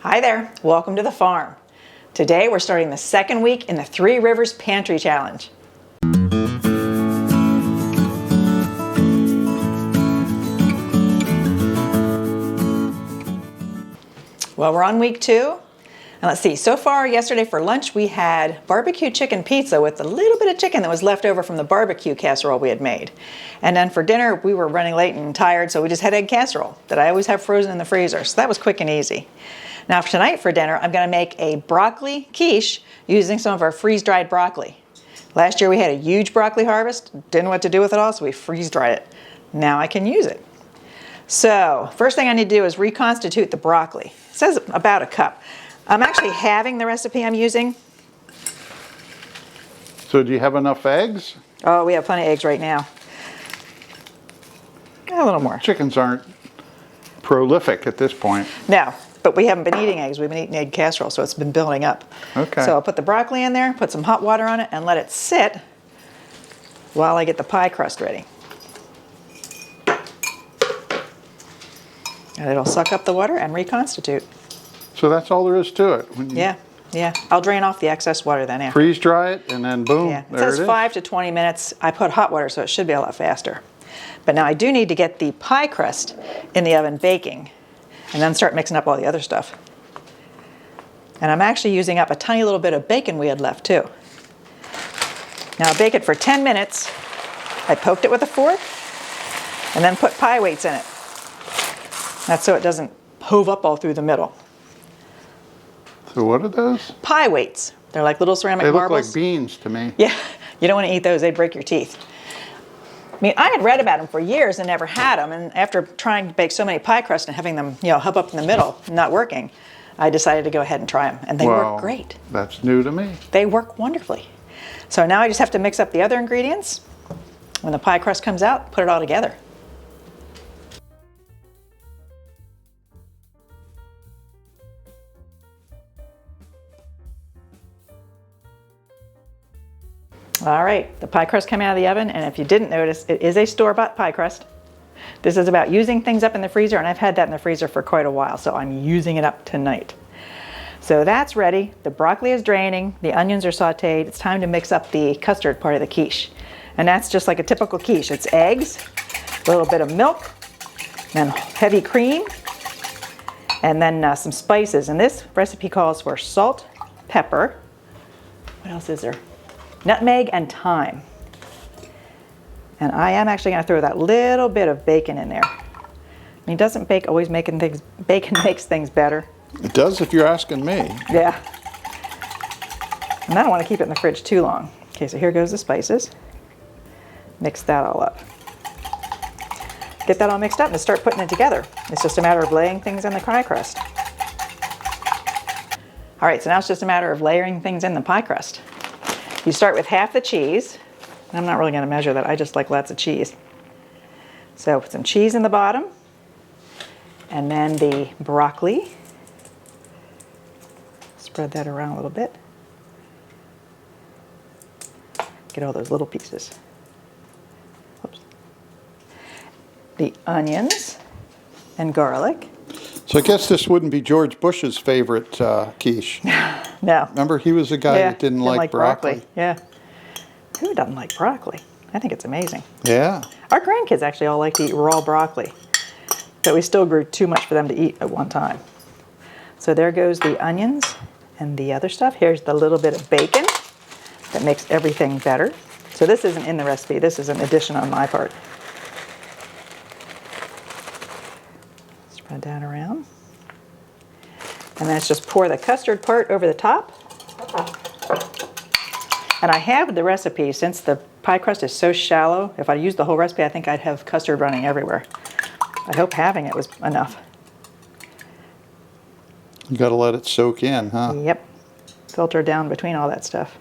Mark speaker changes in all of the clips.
Speaker 1: Hi there, welcome to the farm. Today we're starting the second week in the Three Rivers Pantry Challenge. Well, we're on week 2. And let's see, so far yesterday for lunch we had barbecue chicken pizza with a little bit of chicken that was left over from the barbecue casserole we had made. And then for dinner we were running late and tired, so we just had egg casserole that I always have frozen in the freezer. So that was quick and easy. Now for tonight for dinner, I'm going to make a broccoli quiche using some of our freeze-dried broccoli. Last year we had a huge broccoli harvest, didn't know what to do with it all, so we freeze-dried it. Now I can use it. So first thing I need to do is reconstitute the broccoli. It says about a cup. I'm actually halving the recipe I'm using.
Speaker 2: So do you have enough eggs?
Speaker 1: Oh, we have plenty of eggs right now. A little more.
Speaker 2: Chickens aren't prolific at this point.
Speaker 1: No, but we haven't been eating eggs. We've been eating egg casserole, so it's been building up.
Speaker 2: Okay.
Speaker 1: So I'll put the broccoli in there, put some hot water on it, and let it sit while I get the pie crust ready. And it'll suck up the water and reconstitute.
Speaker 2: So that's all there is to it.
Speaker 1: Yeah. I'll drain off the excess water then after.
Speaker 2: Freeze dry it and then boom,
Speaker 1: Yeah. It
Speaker 2: there
Speaker 1: says
Speaker 2: it is.
Speaker 1: 5 to 20 minutes. I put hot water, so it should be a lot faster. But now I do need to get the pie crust in the oven baking and then start mixing up all the other stuff. And I'm actually using up a tiny little bit of bacon we had left too. Now I'll bake it for 10 minutes. I poked it with a fork and then put pie weights in it. That's so it doesn't hove up all through the middle.
Speaker 2: So what are those?
Speaker 1: Pie weights. They're like little ceramic
Speaker 2: They look
Speaker 1: marbles.
Speaker 2: like beans to me.
Speaker 1: Yeah, you don't want to eat those. They break your teeth. I mean, I had read about them for years and never had them. And after trying to bake so many pie crusts and having them, hub up in the middle, not working, I decided to go ahead and try them. And they work great.
Speaker 2: That's new to me.
Speaker 1: They work wonderfully. So now I just have to mix up the other ingredients. When the pie crust comes out, put it all together. All right, the pie crust came out of the oven, and if you didn't notice, it is a store-bought pie crust. This is about using things up in the freezer, and I've had that in the freezer for quite a while, so I'm using it up tonight. So that's ready. The broccoli is draining. The onions are sauteed. It's time to mix up the custard part of the quiche. And that's just like a typical quiche. It's eggs, a little bit of milk, then heavy cream, and then some spices. And this recipe calls for salt, pepper. What else is there? Nutmeg and thyme. And I am actually going to throw that little bit of bacon in there. I mean, doesn't bacon makes things better?
Speaker 2: It does if you're asking me.
Speaker 1: Yeah. And I don't want to keep it in the fridge too long. Okay, so here goes the spices. Mix that all up. Get that all mixed up and start putting it together. It's just a matter of laying things in the pie crust. All right, so now it's just a matter of layering things in the pie crust. You start with half the cheese. I'm not really going to measure that. I just like lots of cheese. So put some cheese in the bottom. And then the broccoli. Spread that around a little bit. Get all those little pieces. Oops. The onions and garlic.
Speaker 2: So I guess this wouldn't be George Bush's favorite quiche.
Speaker 1: No.
Speaker 2: Remember, he was a guy that didn't like broccoli.
Speaker 1: Yeah. Who doesn't like broccoli? I think it's amazing.
Speaker 2: Yeah.
Speaker 1: Our grandkids actually all like to eat raw broccoli, but we still grew too much for them to eat at one time. So there goes the onions and the other stuff. Here's the little bit of bacon that makes everything better. So this isn't in the recipe. This is an addition on my part. Spread that around. And then it's just pour the custard part over the top. And I have the recipe, since the pie crust is so shallow, if I used the whole recipe, I think I'd have custard running everywhere. I hope having it was enough.
Speaker 2: You got to let it soak in, huh?
Speaker 1: Yep. Filter down between all that stuff.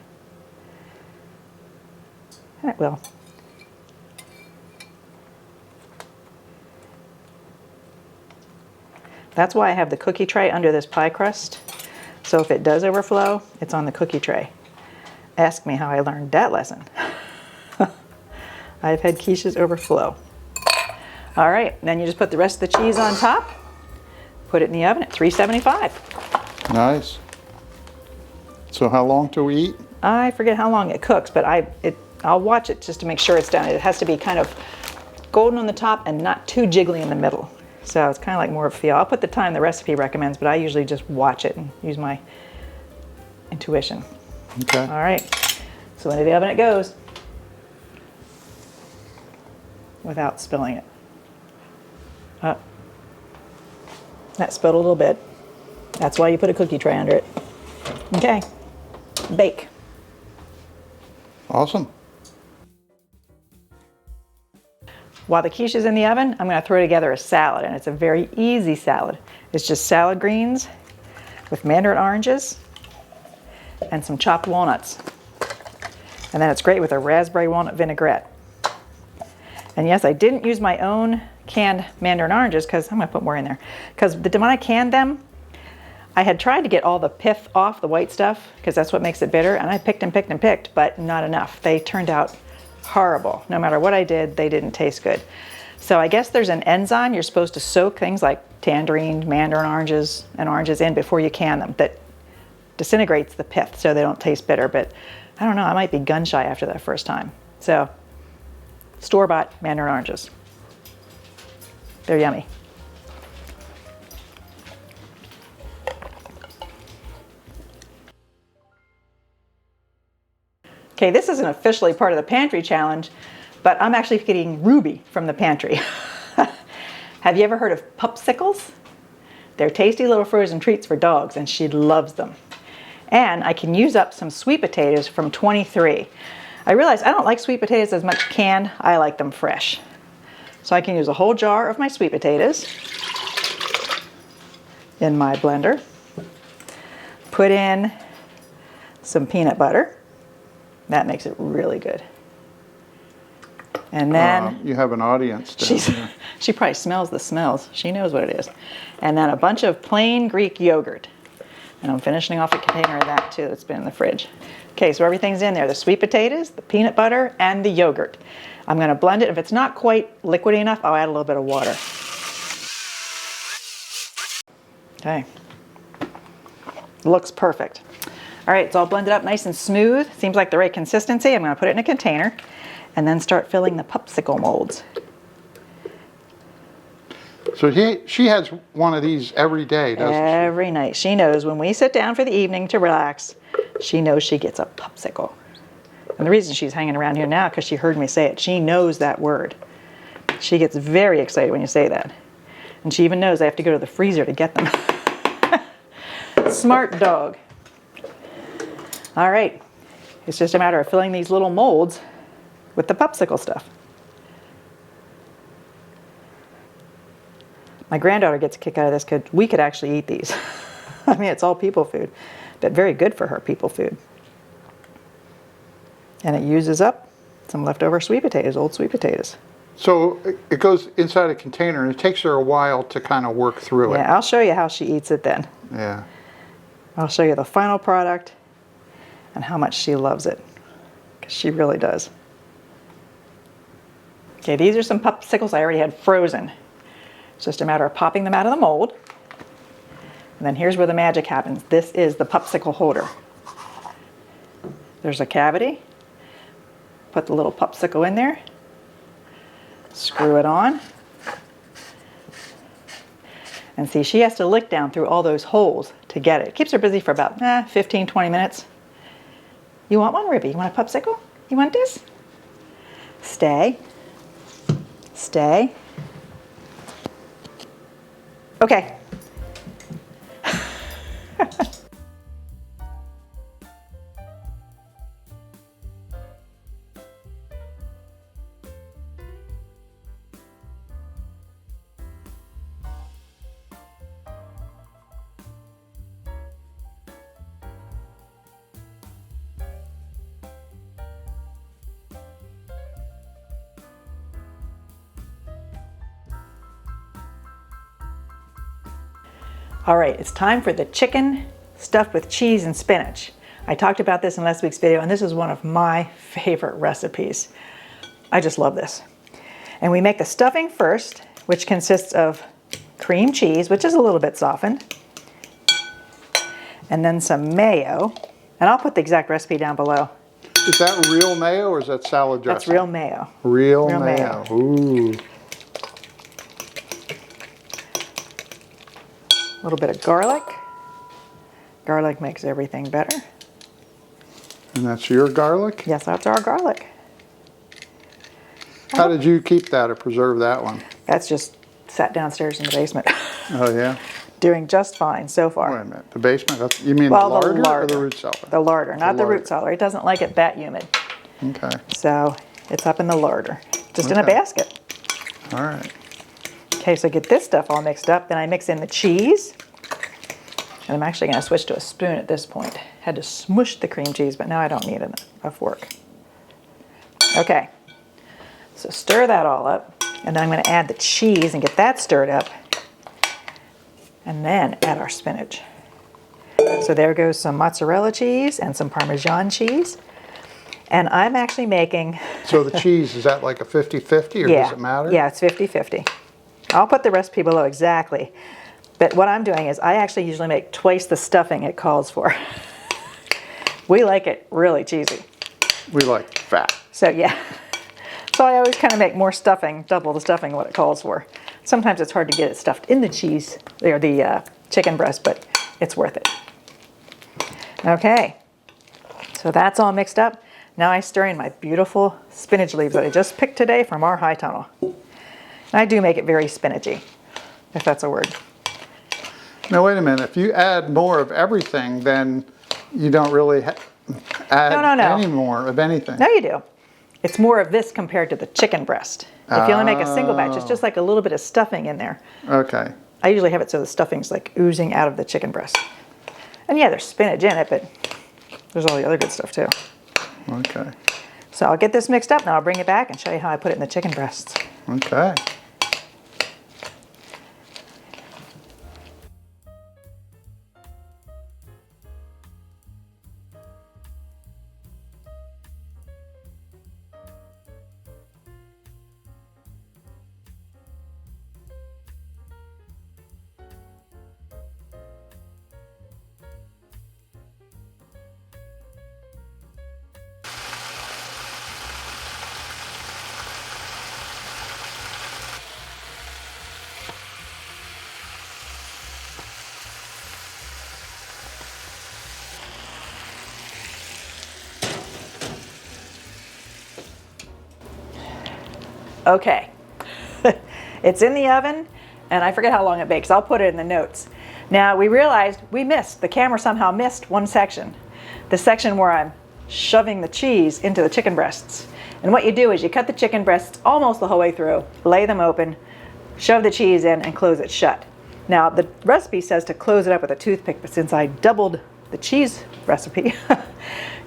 Speaker 1: And it will. That's why I have the cookie tray under this pie crust. So if it does overflow, it's on the cookie tray. Ask me how I learned that lesson. I've had quiches overflow. All right, then you just put the rest of the cheese on top, put it in the oven at 375.
Speaker 2: Nice. So how long till we eat?
Speaker 1: I forget how long it cooks, but I'll watch it just to make sure it's done. It has to be kind of golden on the top and not too jiggly in the middle. So it's kind of like more of a feel. I'll put the time the recipe recommends, but I usually just watch it and use my intuition.
Speaker 2: Okay.
Speaker 1: All right, so into the oven it goes without spilling it. That spilled a little bit. That's why you put a cookie tray under it. Okay, bake.
Speaker 2: Awesome.
Speaker 1: While the quiche is in the oven, I'm going to throw together a salad, and it's a very easy salad. It's just salad greens with mandarin oranges and some chopped walnuts. And then it's great with a raspberry walnut vinaigrette. And yes, I didn't use my own canned mandarin oranges because I'm going to put more in there. Because when I canned them, I had tried to get all the pith off, the white stuff, because that's what makes it bitter. And I picked and picked and picked, but not enough. They turned out horrible. No matter what I did, they didn't taste good. So I guess there's an enzyme you're supposed to soak things like tangerine, mandarin oranges, and oranges in before you can them that disintegrates the pith so they don't taste bitter. But I don't know, I might be gun shy after that first time. So store-bought mandarin oranges. They're yummy. Okay, this isn't officially part of the pantry challenge, but I'm actually getting Ruby from the pantry. Have you ever heard of popsicles? They're tasty little frozen treats for dogs, and she loves them. And I can use up some sweet potatoes from 23. I realize I don't like sweet potatoes as much canned. I like them fresh. So I can use a whole jar of my sweet potatoes in my blender. Put in some peanut butter. That makes it really good. And then
Speaker 2: You have an audience down here.
Speaker 1: she probably smells the smells. She knows what it is. And then a bunch of plain Greek yogurt. And I'm finishing off a container of that too that's been in the fridge. Okay, so everything's in there. The sweet potatoes, the peanut butter, and the yogurt. I'm going to blend it. If it's not quite liquidy enough, I'll add a little bit of water. Okay. Looks perfect. All right, it's all blended up nice and smooth. Seems like the right consistency. I'm going to put it in a container and then start filling the popsicle molds.
Speaker 2: So she has one of these every day, doesn't she?
Speaker 1: Every night. She knows when we sit down for the evening to relax, she knows she gets a popsicle. And the reason she's hanging around here now because she heard me say it. She knows that word. She gets very excited when you say that. And she even knows I have to go to the freezer to get them. Smart dog. All right, it's just a matter of filling these little molds with the popsicle stuff. My granddaughter gets a kick out of this because we could actually eat these. I mean, it's all people food, but very good for her people food. And it uses up some leftover sweet potatoes, old sweet potatoes.
Speaker 2: So it goes inside a container, and it takes her a while to kind of work through it.
Speaker 1: Yeah, I'll show you how she eats it then.
Speaker 2: Yeah.
Speaker 1: I'll show you the final product and how much she loves it, because she really does. Okay, these are some popsicles I already had frozen. It's just a matter of popping them out of the mold. And then here's where the magic happens. This is the popsicle holder. There's a cavity. Put the little popsicle in there. Screw it on. And see, she has to lick down through all those holes to get it. It keeps her busy for about 15, 20 minutes. You want one, Ruby? You want a popsicle? You want this? Stay. Stay. Okay. All right, it's time for the chicken stuffed with cheese and spinach. I talked about this in last week's video, and this is one of my favorite recipes. I just love this. And we make the stuffing first, which consists of cream cheese, which is a little bit softened, and then some mayo. And I'll put the exact recipe down below.
Speaker 2: Is that real mayo or is that salad dressing?
Speaker 1: That's real mayo.
Speaker 2: Real mayo. Ooh.
Speaker 1: A little bit of garlic. Garlic makes everything better.
Speaker 2: And that's your garlic?
Speaker 1: Yes, that's our garlic.
Speaker 2: How did you keep that or preserve that one?
Speaker 1: That's just sat downstairs in the basement.
Speaker 2: Oh, yeah?
Speaker 1: Doing just fine so far.
Speaker 2: Wait a minute. The basement? You mean
Speaker 1: Well,
Speaker 2: the larder or the
Speaker 1: larder.
Speaker 2: root cellar?
Speaker 1: The larder, not the
Speaker 2: larder.
Speaker 1: root cellar. It doesn't like it that humid.
Speaker 2: Okay.
Speaker 1: So it's up in the larder, just in a
Speaker 2: Okay.
Speaker 1: basket.
Speaker 2: All right.
Speaker 1: Okay, so get this stuff all mixed up. Then I mix in the cheese. And I'm actually going to switch to a spoon at this point. Had to smush the cream cheese, but now I don't need a fork. Okay, so stir that all up. And then I'm going to add the cheese and get that stirred up. And then add our spinach. So there goes some mozzarella cheese and some Parmesan cheese. And I'm actually making...
Speaker 2: So the cheese, is that like a 50-50 or does it matter?
Speaker 1: Yeah, it's 50-50. I'll put the recipe below exactly. But what I'm doing is I actually usually make twice the stuffing it calls for. We like it really cheesy.
Speaker 2: We like fat.
Speaker 1: So yeah. So I always kind of make more stuffing, double the stuffing what it calls for. Sometimes it's hard to get it stuffed in the cheese, or the chicken breast, but it's worth it. Okay, so that's all mixed up. Now I stir in my beautiful spinach leaves that I just picked today from our high tunnel. And I do make it very spinachy, if that's a word.
Speaker 2: Now wait a minute, if you add more of everything, then you don't really add
Speaker 1: No.
Speaker 2: any more of anything.
Speaker 1: No, you do. It's more of this compared to the chicken breast. If you only make a single batch, it's just like a little bit of stuffing in there.
Speaker 2: Okay.
Speaker 1: I usually have it so the stuffing's like oozing out of the chicken breast. And yeah, there's spinach in it, but there's all the other good stuff too.
Speaker 2: Okay.
Speaker 1: So I'll get this mixed up now. I'll bring it back and show you how I put it in the chicken breasts.
Speaker 2: Okay.
Speaker 1: Okay, it's in the oven, and I forget how long it bakes. I'll put it in the notes. Now, we realized the camera somehow missed one section. The section where I'm shoving the cheese into the chicken breasts. And what you do is you cut the chicken breasts almost the whole way through, lay them open, shove the cheese in, and close it shut. Now, the recipe says to close it up with a toothpick, but since I doubled the cheese recipe,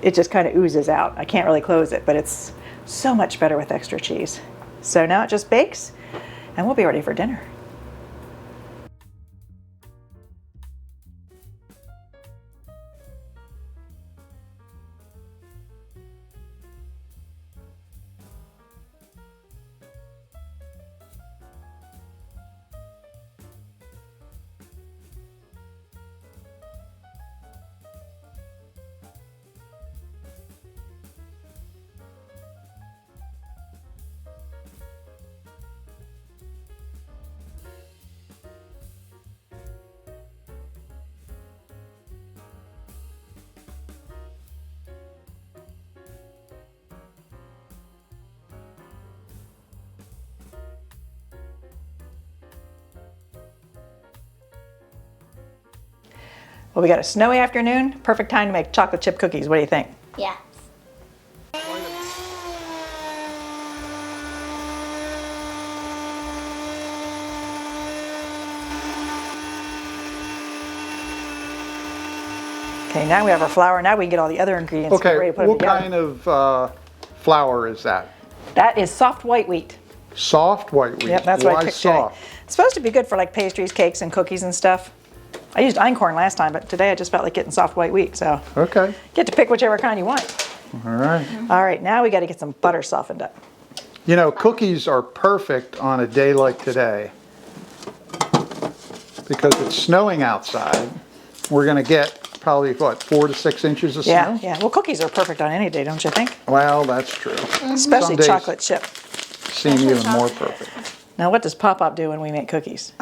Speaker 1: it just kind of oozes out. I can't really close it, but it's so much better with extra cheese. So now it just bakes, and we'll be ready for dinner. Well, we got a snowy afternoon. Perfect time to make chocolate chip cookies. What do you think?
Speaker 3: Yeah.
Speaker 1: Okay, now we have our flour. Now we can get all the other ingredients
Speaker 2: Okay,
Speaker 1: ready to put them
Speaker 2: what
Speaker 1: together.
Speaker 2: kind of flour is that?
Speaker 1: That is soft white wheat.
Speaker 2: Soft white wheat.
Speaker 1: Yep, that's what I
Speaker 2: Why
Speaker 1: picked today.
Speaker 2: soft?
Speaker 1: It's supposed to be good for like pastries, cakes, and cookies and stuff. I used einkorn last time, but today I just felt like getting soft white wheat, so
Speaker 2: Okay.
Speaker 1: get to pick whichever kind you want.
Speaker 2: All right.
Speaker 1: All right, now we got to get some butter softened up.
Speaker 2: You know, cookies are perfect on a day like today because it's snowing outside. We're going to get probably, what, 4 to 6 inches of
Speaker 1: Yeah,
Speaker 2: snow?
Speaker 1: yeah. Well, cookies are perfect on any day, don't you think?
Speaker 2: Well, that's true.
Speaker 1: Especially
Speaker 2: Some days
Speaker 1: chocolate chip.
Speaker 2: seem even more perfect.
Speaker 1: Now, what does Pop-Pop do when we make cookies?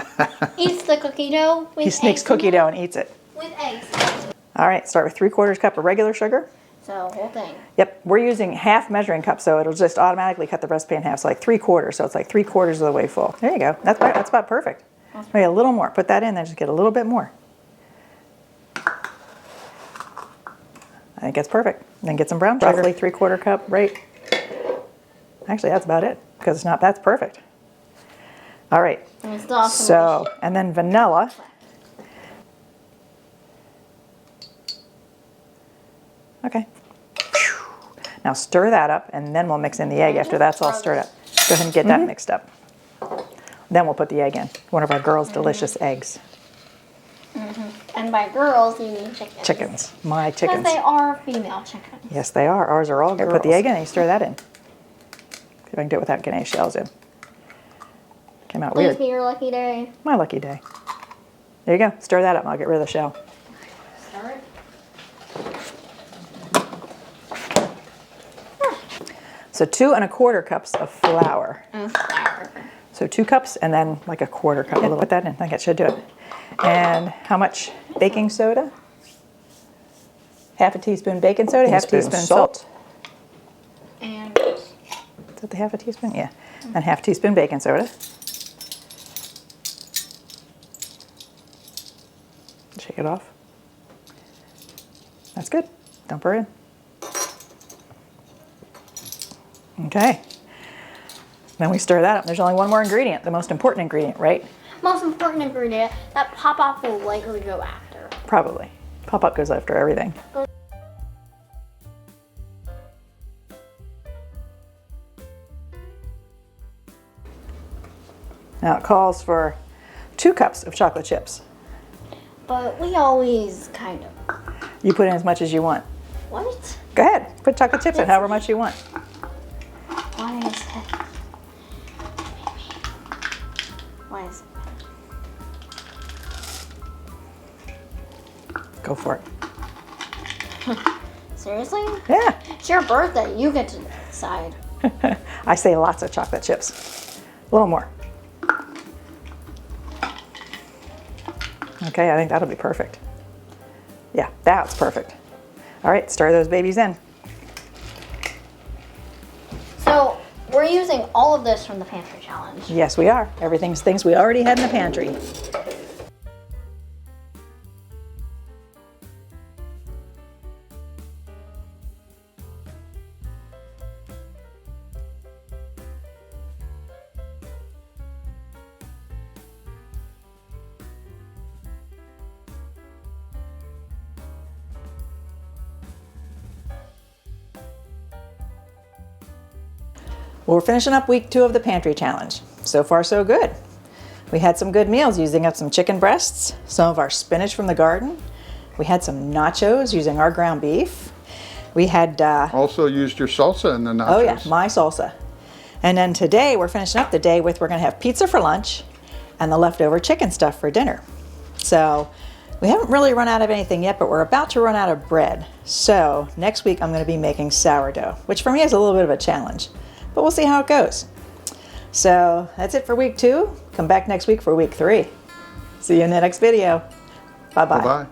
Speaker 3: Eats the cookie dough with
Speaker 1: He sneaks
Speaker 3: eggs
Speaker 1: cookie
Speaker 3: in it.
Speaker 1: dough and eats it.
Speaker 3: With eggs.
Speaker 1: All right, start with 3/4 cup of regular sugar.
Speaker 3: So, whole thing.
Speaker 1: Yep, we're using half measuring cup, so it'll just automatically cut the recipe in half. So like 3/4, so it's like 3/4 of the way full. There you go. That's about perfect. Maybe a little more. Put that in, then just get a little bit more. I think that's perfect. Then get some brown sugar. Roughly 3/4 cup, right? Actually, that's about it because it's not. That's perfect. All right.
Speaker 3: And we still have some
Speaker 1: So, and then vanilla. Okay. Now stir that up, and then we'll mix in the egg after that's all stirred up. Go ahead and get that mixed up. Then we'll put the egg in. One of our girls' delicious eggs.
Speaker 3: And by girls, you mean chickens.
Speaker 1: Chickens. My
Speaker 3: Because
Speaker 1: chickens.
Speaker 3: they are female chickens.
Speaker 1: Yes, they are. Ours are all girls. Put the egg in and you stir that in. See if I can do it without getting any shells in. Came out
Speaker 3: Please
Speaker 1: weird.
Speaker 3: be your lucky day.
Speaker 1: My lucky day. There you go. Stir that up and I'll get rid of the shell.
Speaker 3: Stir it.
Speaker 1: So 2 1/4 cups of flour.
Speaker 3: And flour.
Speaker 1: So 2 cups and then like a 1/4 cup. Put that in. I think it should do it. And how much baking soda? Half a teaspoon baking soda, half a teaspoon salt.
Speaker 3: And
Speaker 1: Is that the half a teaspoon? Yeah. And half a teaspoon baking soda. Shake it off. That's good. Dump her in. Okay. Then we stir that up. There's only one more ingredient, the most important ingredient, right?
Speaker 3: most important ingredient that Pop-Pop will likely go after.
Speaker 1: Probably. Pop-Up goes after everything. Now it calls for 2 cups of chocolate chips.
Speaker 3: But we always kind of.
Speaker 1: You put in as much as you want.
Speaker 3: What?
Speaker 1: Go ahead, put chocolate chips in however much you want.
Speaker 3: Why is it? Why is it?
Speaker 1: Go for it.
Speaker 3: Seriously?
Speaker 1: Yeah.
Speaker 3: It's your birthday. You get to decide.
Speaker 1: I say lots of chocolate chips. A little more. Okay, I think that'll be perfect. Yeah, that's perfect. All right, stir those babies in.
Speaker 3: So we're using all of this from the Pantry challenge.
Speaker 1: Yes, we are. Everything's things we already had in the pantry. Well, we're finishing up week 2 of the pantry challenge. So far, so good. We had some good meals using up some chicken breasts, some of our spinach from the garden. We had some nachos using our ground beef. We had,
Speaker 2: Also used your salsa in the nachos.
Speaker 1: oh yeah, my salsa. And then today we're finishing up the day with, we're gonna have pizza for lunch and the leftover chicken stuff for dinner. So we haven't really run out of anything yet, but we're about to run out of bread. So next week I'm gonna be making sourdough, which for me is a little bit of a challenge. But we'll see how it goes. So that's it for week 2. Come back next week for week 3. See you in the next video. Bye-bye.
Speaker 2: Bye-bye.